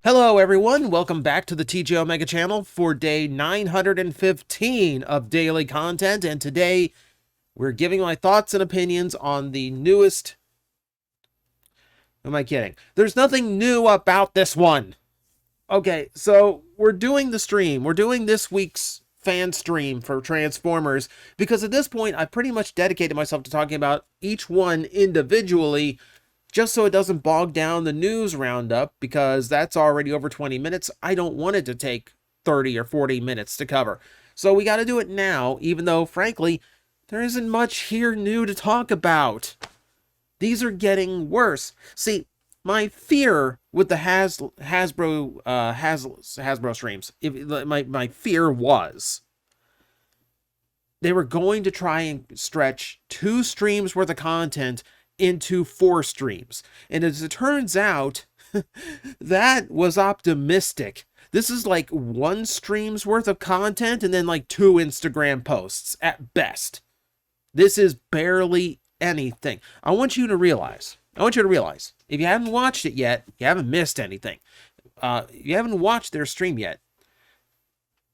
Hello everyone, welcome back to the TJOmega channel for day 915 of daily content, and today we're giving my thoughts and opinions on the newest... Who am I kidding? There's nothing new about this one! Okay, so we're doing the stream. We're doing this week's fan stream for Transformers, because at this point I've pretty much dedicated myself to talking about each one individually, just so it doesn't bog down the news roundup, because that's already over 20 minutes. I don't want it to take 30 or 40 minutes to cover. So we got to do it now, even though, frankly, there isn't much here new to talk about. These are getting worse. See, my fear with the Hasbro streams, my fear was they were going to try and stretch 2 streams worth of content into 4 streams. And as it turns out, that was optimistic. This is like 1 stream's worth of content and then like 2 Instagram posts at best. This is barely anything. I want you to realize, if you haven't watched it yet, you haven't missed anything. You haven't watched their stream yet.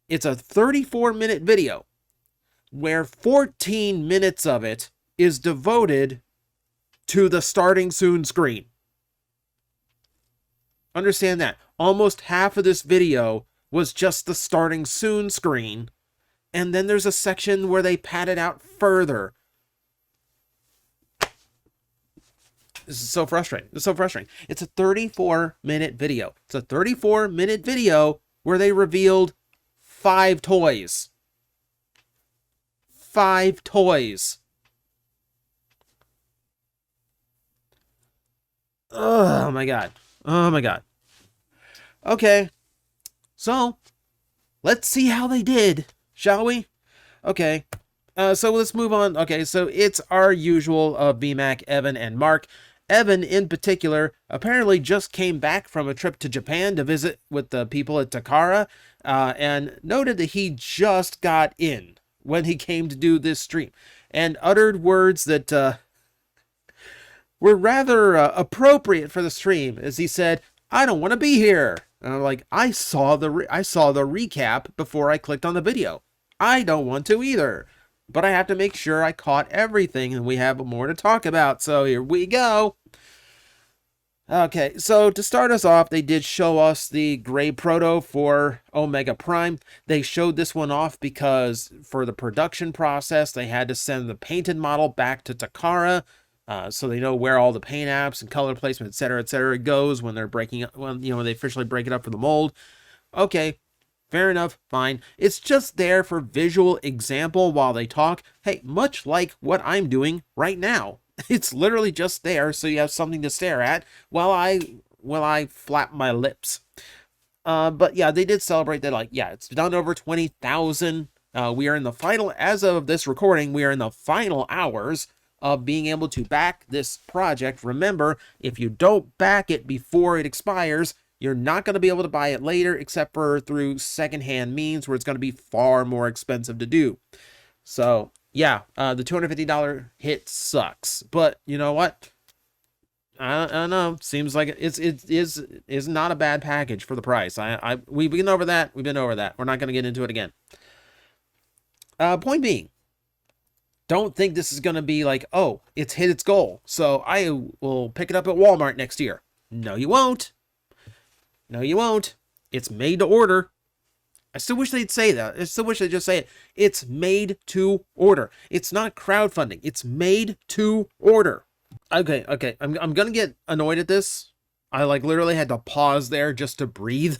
It's a 34-minute video where 14 minutes of it is devoted to the starting soon screen. Understand that. Almost half of this video was just the starting soon screen, and then there's a section where they pad it out further. This is so frustrating. It's so frustrating. It's a 34-minute video. It's a 34-minute video where they revealed 5 toys. 5 toys. Oh my god. Oh my god. Okay. So, let's see how they did, shall we? Okay. So let's move on. Okay, so it's our usual VMAC, Evan, and Mark. Evan, in particular, apparently just came back from a trip to Japan to visit with the people at Takara, and noted that he just got in when he came to do this stream, and uttered words that were rather appropriate for the stream, as he said, "I don't want to be here." And I'm like, I saw the recap before I clicked on the video. I don't want to either, but I have to make sure I caught everything, and we have more to talk about. So here we go. Okay, so to start us off, they did show us the gray proto for Omega Prime. They showed this one off because for the production process, they had to send the painted model back to Takara, so they know where all the paint apps and color placement, etc., goes when they're breaking up, when they officially break it up for the mold. Okay, fair enough, fine. It's just there for visual example while they talk. Hey, much like what I'm doing right now. It's literally just there so you have something to stare at while I flap my lips. But yeah, they did celebrate that, like, yeah, it's done over 20,000. We are in the final, as of this recording, we are in the final hours of being able to back this project. Remember, if you don't back it before it expires, you're not going to be able to buy it later, except for through secondhand means where it's going to be far more expensive to do. So yeah, the $250 hit sucks, but you know what? I don't know. Seems like it is not a bad package for the price. We've been over that. We've been over that. We're not going to get into it again. Point being, don't think this is going to be like, oh, it's hit its goal, so I will pick it up at Walmart next year. No, you won't. No, you won't. It's made to order. I still wish they'd say that. I still wish they'd just say it. It's made to order. It's not crowdfunding. It's made to order. Okay. I'm gonna get annoyed at this. I literally had to pause there just to breathe.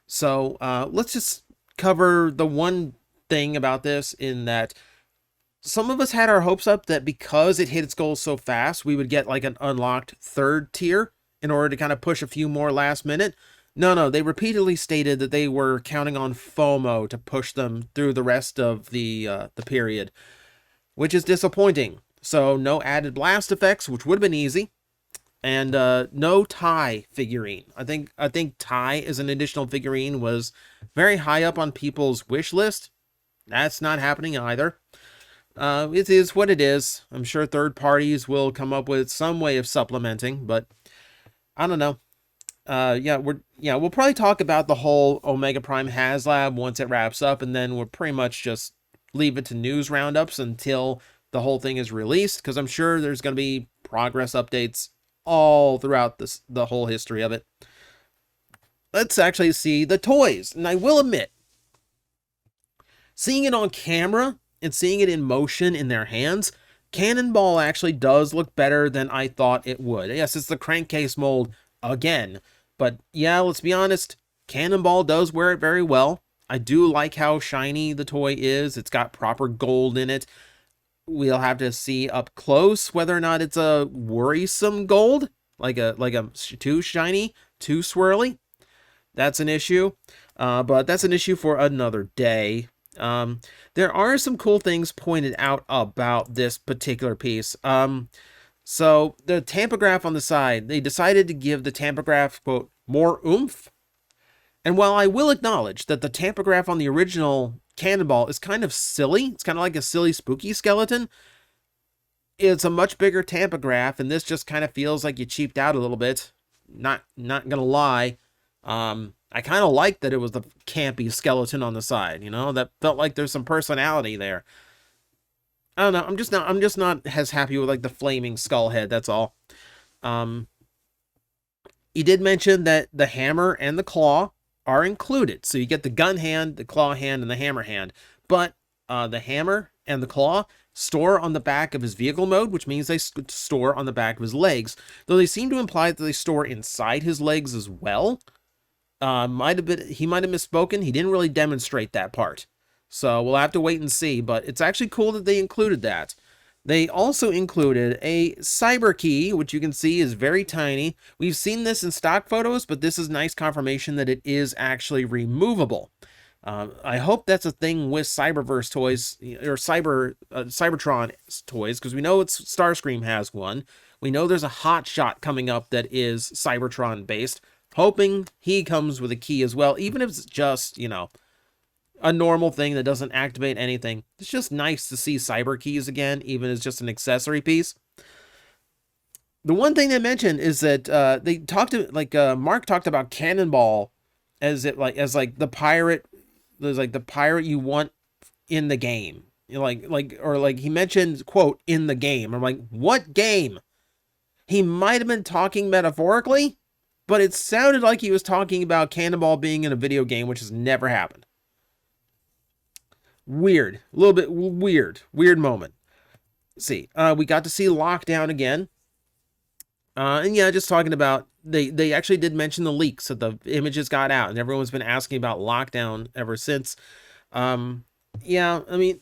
So let's just cover the one thing about this, in that some of us had our hopes up that because it hit its goal so fast, we would get like an unlocked 3rd tier in order to kind of push a few more last minute. No, they repeatedly stated that they were counting on FOMO to push them through the rest of the period, which is disappointing. So no added blast effects, which would have been easy, and no tie figurine. I think tie as an additional figurine was very high up on people's wish list. That's not happening either. It is what it is. I'm sure third parties will come up with some way of supplementing, but I don't know. we'll probably talk about the whole Omega Prime HasLab once it wraps up, and then we'll pretty much just leave it to news roundups until the whole thing is released, because I'm sure there's going to be progress updates all throughout the whole history of it. Let's actually see the toys, and I will admit, seeing it on camera and seeing it in motion in their hands, Cannonball actually does look better than I thought it would. Yes, it's the crankcase mold again, but yeah, let's be honest, Cannonball does wear it very well. I do like how shiny the toy is. It's got proper gold in it. We'll have to see up close whether or not it's a worrisome gold, like a too shiny, too swirly. That's an issue, but that's an issue for another day. There are some cool things pointed out about this particular piece. So the tampograph on the side, they decided to give the tampograph, quote, more oomph. And while I will acknowledge that the tampograph on the original Cannonball is kind of silly, it's kind of like a silly spooky skeleton, it's a much bigger tampograph, and this just kind of feels like you cheaped out a little bit. Not gonna lie. I kind of like that it was the campy skeleton on the side, you know, that felt like there's some personality there. I don't know, I'm just not as happy with like the flaming skull head, that's all. He did mention that the hammer and the claw are included. So you get the gun hand, the claw hand, and the hammer hand. But the hammer and the claw store on the back of his vehicle mode, which means they store on the back of his legs. Though they seem to imply that they store inside his legs as well. He might have misspoken. He didn't really demonstrate that part. So we'll have to wait and see. But it's actually cool that they included that. They also included a cyber key, which you can see is very tiny. We've seen this in stock photos, but this is nice confirmation that it is actually removable. I hope that's a thing with Cyberverse toys, or Cybertron toys, because we know Starscream has one. We know there's a hot shot coming up that is Cybertron based. Hoping he comes with a key as well, even if it's just, you know, a normal thing that doesn't activate anything. It's just nice to see cyber keys again, even as just an accessory piece. The one thing they mentioned is that they talked to, like, Mark talked about Cannonball as the pirate. There's like the pirate you want in the game. You know, he mentioned, quote, in the game. I'm like, what game? He might have been talking metaphorically, but it sounded like he was talking about Cannonball being in a video game, which has never happened. Weird. A little bit weird. Weird moment. Let's see. We got to see Lockdown again. And yeah, just talking about, they actually did mention the leaks that the images got out, and everyone's been asking about Lockdown ever since. Yeah, I mean,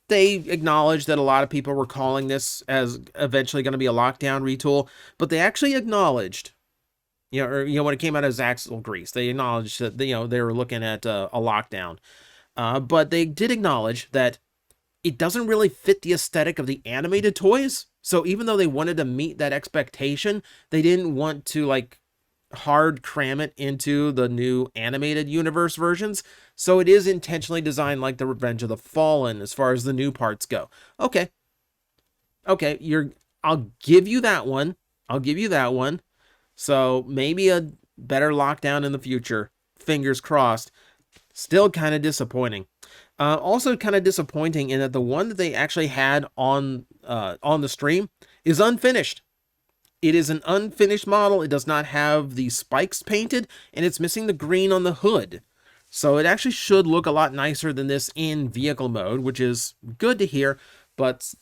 they acknowledged that a lot of people were calling this as eventually going to be a Lockdown retool, but they actually acknowledged, when it came out as Axle Grease, they acknowledged that, they were looking at a Lockdown. But they did acknowledge that it doesn't really fit the aesthetic of the animated toys. So even though they wanted to meet that expectation, they didn't want to, like, hard cram it into the new animated universe versions. So it is intentionally designed like the Revenge of the Fallen as far as the new parts go. Okay. I'll give you that one. So maybe a better Lockdown in the future. Fingers crossed. Still kind of disappointing. Also kind of disappointing in that the one that they actually had on the stream is unfinished. It is an unfinished model. It does not have the spikes painted, and it's missing the green on the hood. So it actually should look a lot nicer than this in vehicle mode, which is good to hear, but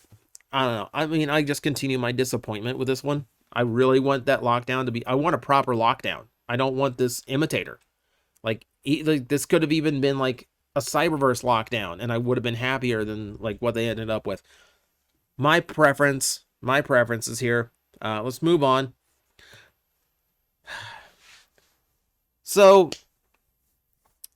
I don't know. I mean, I just continue my disappointment with this one. I really want that Lockdown to be, I want a proper Lockdown. I don't want this imitator. Like this could have even been like a Cyberverse Lockdown, and I would have been happier than like what they ended up with. My preference is here. Let's move on. So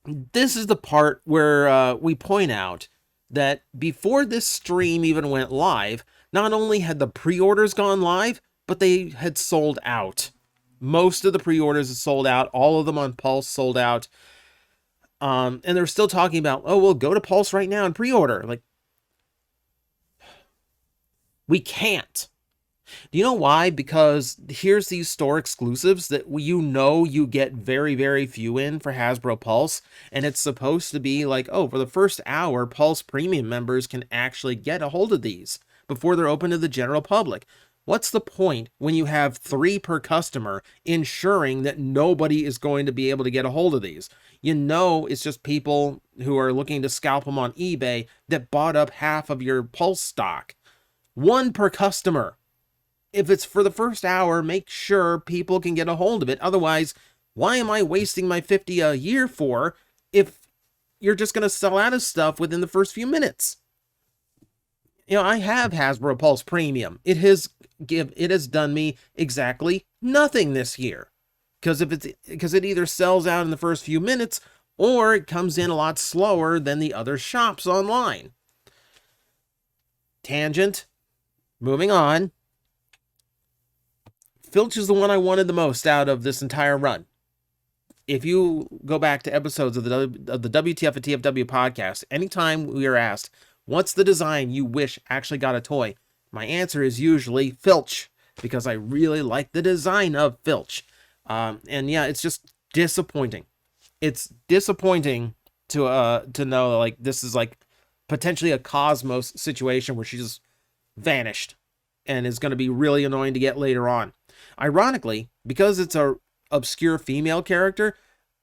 this is the part where we point out that before this stream even went live, not only had the pre-orders gone live, but they had sold out. Most of the pre-orders had sold out. All of them on Pulse sold out. And they're still talking about, oh, we'll go to Pulse right now and pre-order. Like, we can't. Do you know why? Because here's these store exclusives that you get very, very few in for Hasbro Pulse, and it's supposed to be like, oh, for the first hour, Pulse Premium members can actually get a hold of these before they're open to the general public. What's the point when you have 3 per customer ensuring that nobody is going to be able to get a hold of these? You know, it's just people who are looking to scalp them on eBay that bought up half of your Pulse stock. 1 per customer. If it's for the first hour, make sure people can get a hold of it. Otherwise, why am I wasting my $50 a year for if you're just going to sell out of stuff within the first few minutes? You know, I have Hasbro Pulse Premium. It has done me exactly nothing this year. Because it either sells out in the first few minutes or it comes in a lot slower than the other shops online. Tangent. Moving on. Filch is the one I wanted the most out of this entire run. If you go back to episodes of the WTF and TFW podcast, anytime we are asked, what's the design you wish actually got a toy? My answer is usually Filch, because I really like the design of Filch. And yeah, it's just disappointing. It's disappointing to know like this is like potentially a Cosmos situation where she just vanished and is going to be really annoying to get later on. Ironically, because it's a obscure female character,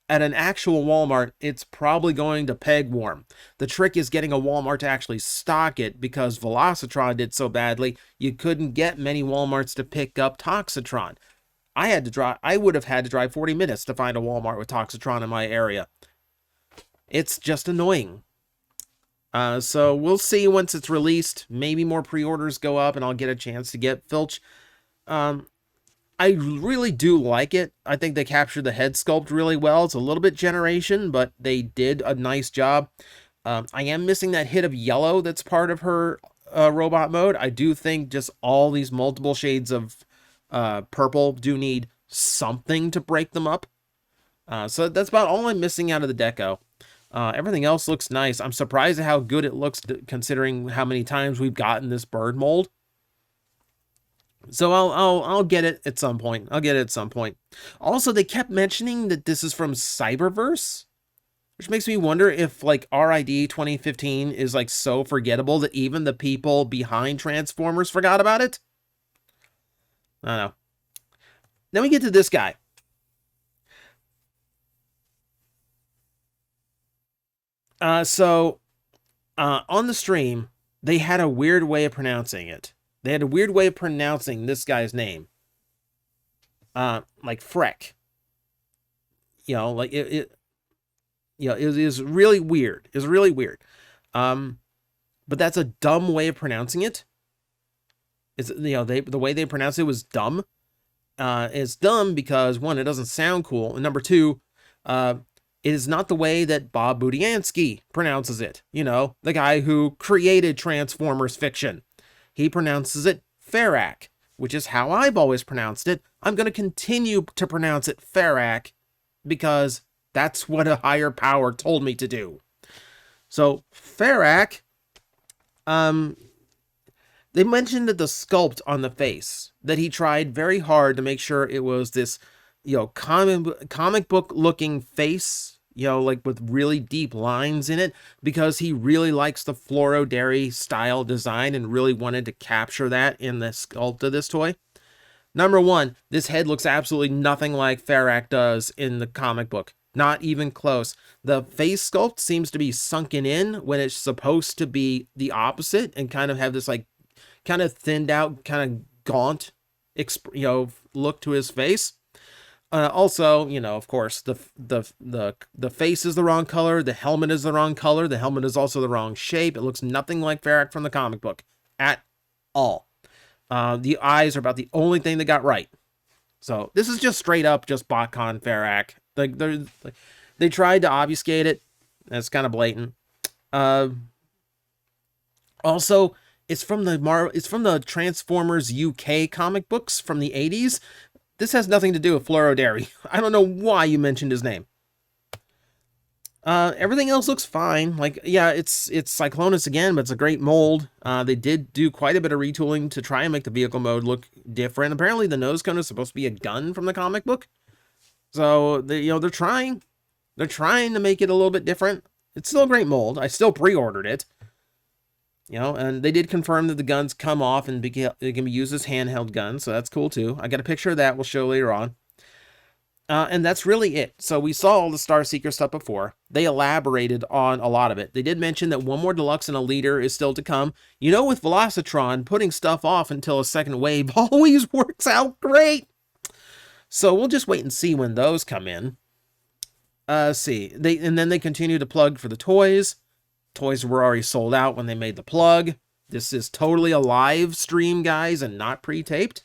at an actual Walmart, it's probably going to peg warm. The trick is getting a Walmart to actually stock it, because Velocitron did so badly, you couldn't get many Walmarts to pick up Toxitron. I would have had to drive 40 minutes to find a Walmart with Toxitron in my area. It's just annoying. So we'll see once it's released. Maybe more pre-orders go up and I'll get a chance to get Filch. I really do like it. I think they captured the head sculpt really well. It's a little bit generation, but they did a nice job. I am missing that hit of yellow that's part of her robot mode. I do think just all these multiple shades of purple do need something to break them up. So that's about all I'm missing out of the deco. Everything else looks nice. I'm surprised at how good it looks considering how many times we've gotten this bird mold. So I'll get it at some point. Also, they kept mentioning that this is from Cyberverse, which makes me wonder if like RID 2015 is like so forgettable that even the people behind Transformers forgot about it. I don't know. Then we get to this guy. On the stream, they had a weird way of pronouncing it. They had a weird way of pronouncing this guy's name. Like Freck. You know, like it is really weird. It's really weird. But that's a dumb way of pronouncing it. It's, you know, the way they pronounce it was dumb. It's dumb because, one, it doesn't sound cool, and number two, it is not the way that Bob Budiansky pronounces it. You know, the guy who created Transformers fiction. He pronounces it Ferrak, which is how I've always pronounced it. I'm going to continue to pronounce it Ferrak because that's what a higher power told me to do. So, Ferrak, they mentioned that the sculpt on the face, that he tried very hard to make sure it was this, you know, comic book looking face, you know, like with really deep lines in it, because he really likes the Floro Dairy style design and really wanted to capture that in the sculpt of this toy. Number one, this head looks absolutely nothing like Ferrak does in the comic book. Not even close. The face sculpt seems to be sunken in when it's supposed to be the opposite and kind of have this like kind of thinned out, kind of gaunt, you know, look to his face. Also, you know, of course, the face is the wrong color. The helmet is the wrong color. The helmet is also the wrong shape. It looks nothing like Ferrak from the comic book at all. The eyes are about the only thing they got right. So this is just straight up just BotCon Ferrak. Like they tried to obfuscate it. That's kind of blatant. Also, it's from the Transformers UK comic books from the 80s. This has nothing to do with Floro Dairy. I don't know why you mentioned his name. Everything else looks fine. Like, yeah, it's Cyclonus again, but it's a great mold. They did do quite a bit of retooling to try and make the vehicle mode look different. Apparently, the nose cone is supposed to be a gun from the comic book, so they're trying to make it a little bit different. It's still a great mold. I still pre-ordered it. And they did confirm that the guns come off and they can be used as handheld guns, so that's cool too. I got a picture of that we'll show later on. And that's really it. So we saw all the Star Seeker stuff before. They elaborated on a lot of it. They did mention that one more deluxe and a leader is still to come. With Velocitron, putting stuff off until a second wave always works out great. So we'll just wait and see when those come in. And then they continue to plug for the toys. Toys were already sold out when they made the plug. This is totally a live stream, guys, and not pre-taped.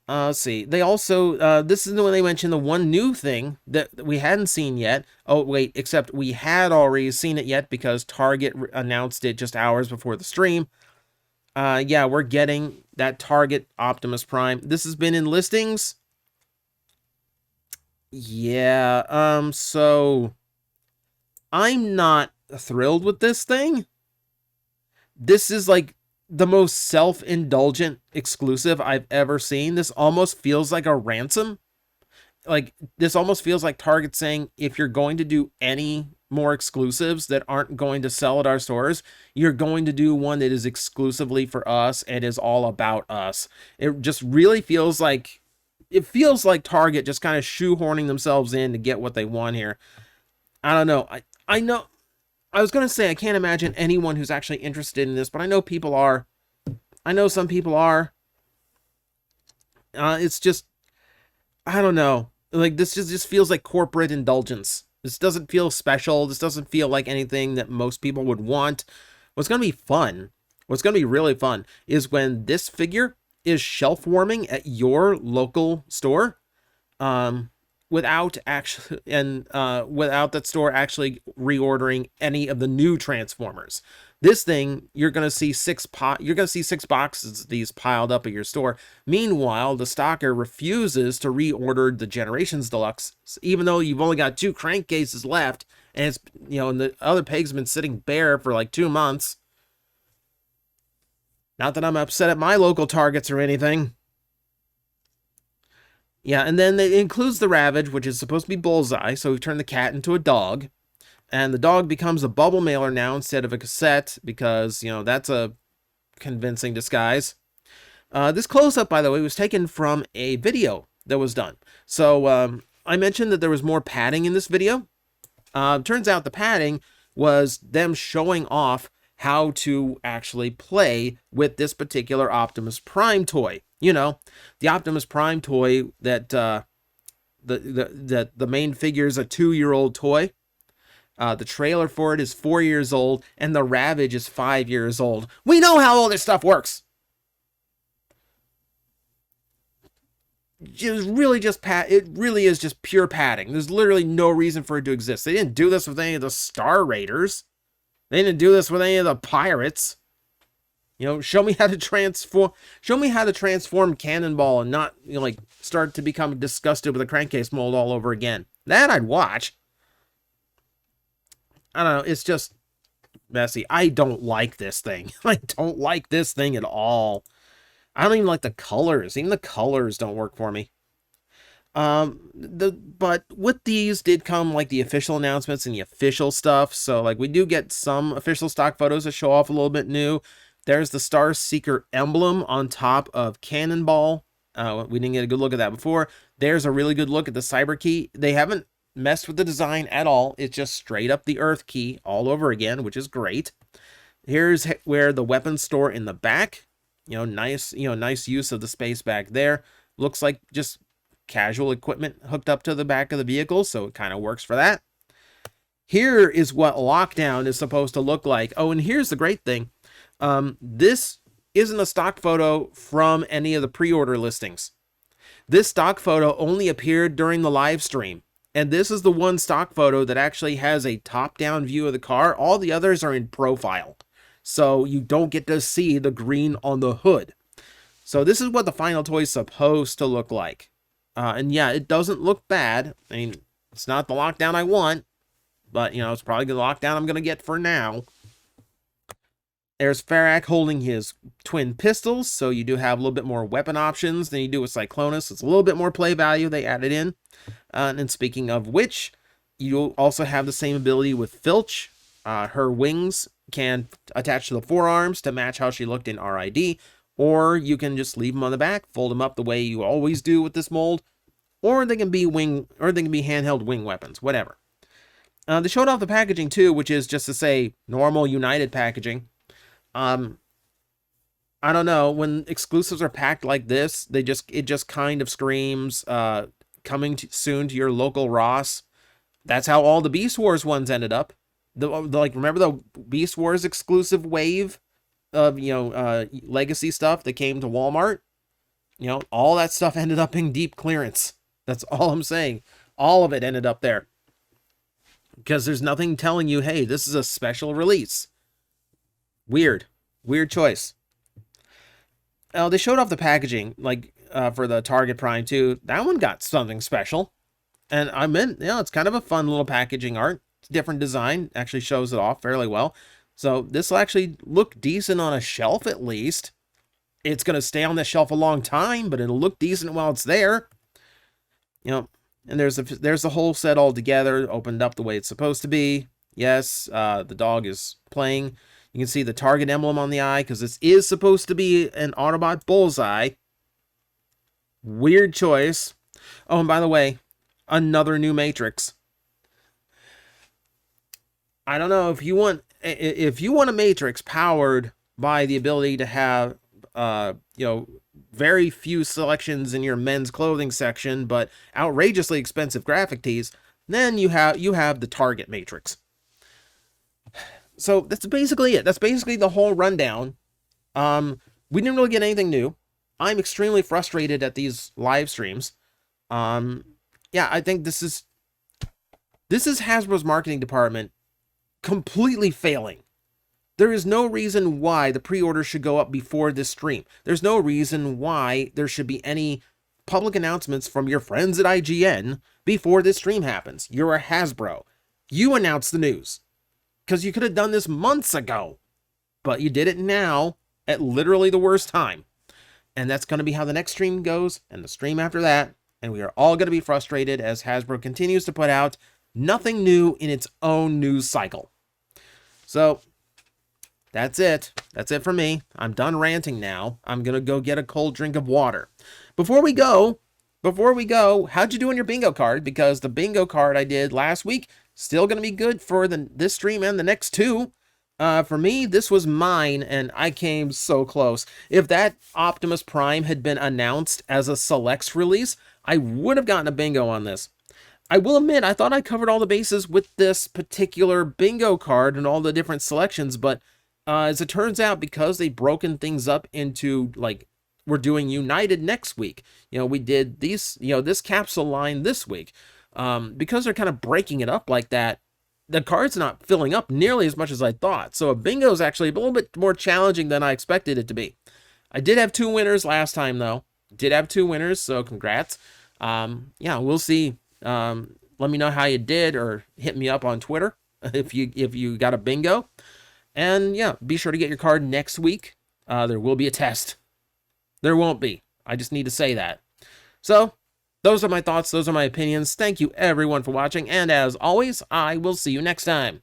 They also, this is when they mentioned the one new thing that we hadn't seen yet. Oh, wait, except we had already seen it yet because Target announced it just hours before the stream. Yeah, we're getting that Target Optimus Prime. This has been in listings. Yeah, so I'm not thrilled with this thing. This is like the most self-indulgent exclusive I've ever seen. This almost feels like a ransom. This almost feels like Target saying, if you're going to do any more exclusives that aren't going to sell at our stores, you're going to do one that is exclusively for us and is all about us. It just really feels like, Target just kind of shoehorning themselves in to get what they want here. I don't know. I know. I was going to say, I can't imagine anyone who's actually interested in this, but I know people are. I know some people are. It's just, I don't know. This just feels like corporate indulgence. This doesn't feel special. This doesn't feel like anything that most people would want. What's going to be fun, what's going to be really fun, is when this figure is shelf warming at your local store. Without that store actually reordering any of the new Transformers. This thing, you're gonna see six boxes of these piled up at your store. Meanwhile, the stocker refuses to reorder the Generations Deluxe, even though you've only got 2 crankcases left, and it's and the other peg's been sitting bare for like 2 months. Not that I'm upset at my local Targets or anything. Yeah, and then it includes the Ravage, which is supposed to be Bullseye, so we've turned the cat into a dog. And the dog becomes a bubble mailer now instead of a cassette, because, that's a convincing disguise. This close-up, by the way, was taken from a video that was done. So, I mentioned that there was more padding in this video. Turns out the padding was them showing off how to actually play with this particular Optimus Prime toy. The Optimus Prime toy that the main figure is a 2-year-old toy. The trailer for it is 4 years old, and the Ravage is 5 years old. We know how all this stuff works. It really is just pure padding. There's literally no reason for it to exist. They didn't do this with any of the Star Raiders. They didn't do this with any of the pirates. Show me how to transform Cannonball and not, start to become disgusted with a crankcase mold all over again. That I'd watch. I don't know. It's just messy. I don't like this thing. I don't like this thing at all. I don't even like the colors. Even the colors don't work for me. But with these did come the official announcements and the official stuff. So we do get some official stock photos to show off a little bit new. There's the Star Seeker emblem on top of Cannonball. We didn't get a good look at that before. There's a really good look at the Cyber Key. They haven't messed with the design at all. It's just straight up the Earth Key all over again, which is great. Here's where the weapons store in the back. Nice use of the space back there. Looks like just casual equipment hooked up to the back of the vehicle, so it kind of works for that. Here is what Lockdown is supposed to look like. Oh, and here's the great thing. This isn't a stock photo from any of the pre-order listings. This stock photo only appeared during the live stream. And this is the one stock photo that actually has a top-down view of the car. All the others are in profile. So you don't get to see the green on the hood. So this is what the final toy is supposed to look like. And yeah, it doesn't look bad. I mean, it's not the Lockdown I want. but, you know, it's probably the lockdown I'm going to get for now. There's Farak holding his twin pistols, so you do have a little bit more weapon options than you do with Cyclonus. It's a little bit more play value they added in. And speaking of which, you also have the same ability with Filch. Her wings can attach to the forearms to match how she looked in RID, or you can just leave them on the back, fold them up the way you always do with this mold, or they can be handheld wing weapons, whatever. They showed off the packaging too, which is just to say normal United packaging. I don't know, when exclusives are packed like this, it just kind of screams coming soon to your local Ross. That's how all the Beast Wars ones ended up. Remember the Beast Wars exclusive wave of, legacy stuff that came to Walmart? You know, all that stuff ended up in deep clearance. That's all I'm saying. All of it ended up there. Because there's nothing telling you, hey, this is a special release. Weird choice. They showed off the packaging, for the Target Prime 2. That one got something special. And I meant, it's kind of a fun little packaging art. It's different design. Actually shows it off fairly well. So this will actually look decent on a shelf at least. It's going to stay on the shelf a long time, but it'll look decent while it's there. And there's the whole set all together, opened up the way it's supposed to be. Yes, the dog is playing. You can see the Target emblem on the eye, because this is supposed to be an Autobot bullseye. Weird choice. Oh, and by the way, another new Matrix. I don't know if you want a Matrix powered by the ability to have very few selections in your men's clothing section, but outrageously expensive graphic tees, then you have the Target Matrix. So that's basically it. That's basically the whole rundown. We didn't really get anything new. I'm extremely frustrated at these live streams. I think this is Hasbro's marketing department completely failing. There is no reason why the pre-order should go up before this stream. There's no reason why there should be any public announcements from your friends at IGN before this stream happens. You're a Hasbro. You announce the news. Because you could have done this months ago. But you did it now at literally the worst time. And that's going to be how the next stream goes, and the stream after that. And we are all going to be frustrated as Hasbro continues to put out nothing new in its own news cycle. So, that's it. That's it for me. I'm done ranting now. I'm going to go get a cold drink of water. Before we go, how'd you do on your bingo card? Because the bingo card I did last week, still going to be good for this stream and the next two. For me, this was mine, and I came so close. If that Optimus Prime had been announced as a Selects release, I would have gotten a bingo on this. I will admit, I thought I covered all the bases with this particular bingo card and all the different selections, but as it turns out, because they've broken things up into, we're doing United next week. We did these, this capsule line this week. Because they're kind of breaking it up like that, the card's not filling up nearly as much as I thought. So a bingo is actually a little bit more challenging than I expected it to be. I did have 2 winners last time, though. Did have 2 winners, so congrats. We'll see. Let me know how you did, or hit me up on Twitter if you got a bingo. And be sure to get your card next week. There will be a test. There won't be. I just need to say that. So, those are my thoughts. Those are my opinions. Thank you, everyone, for watching. And as always, I will see you next time.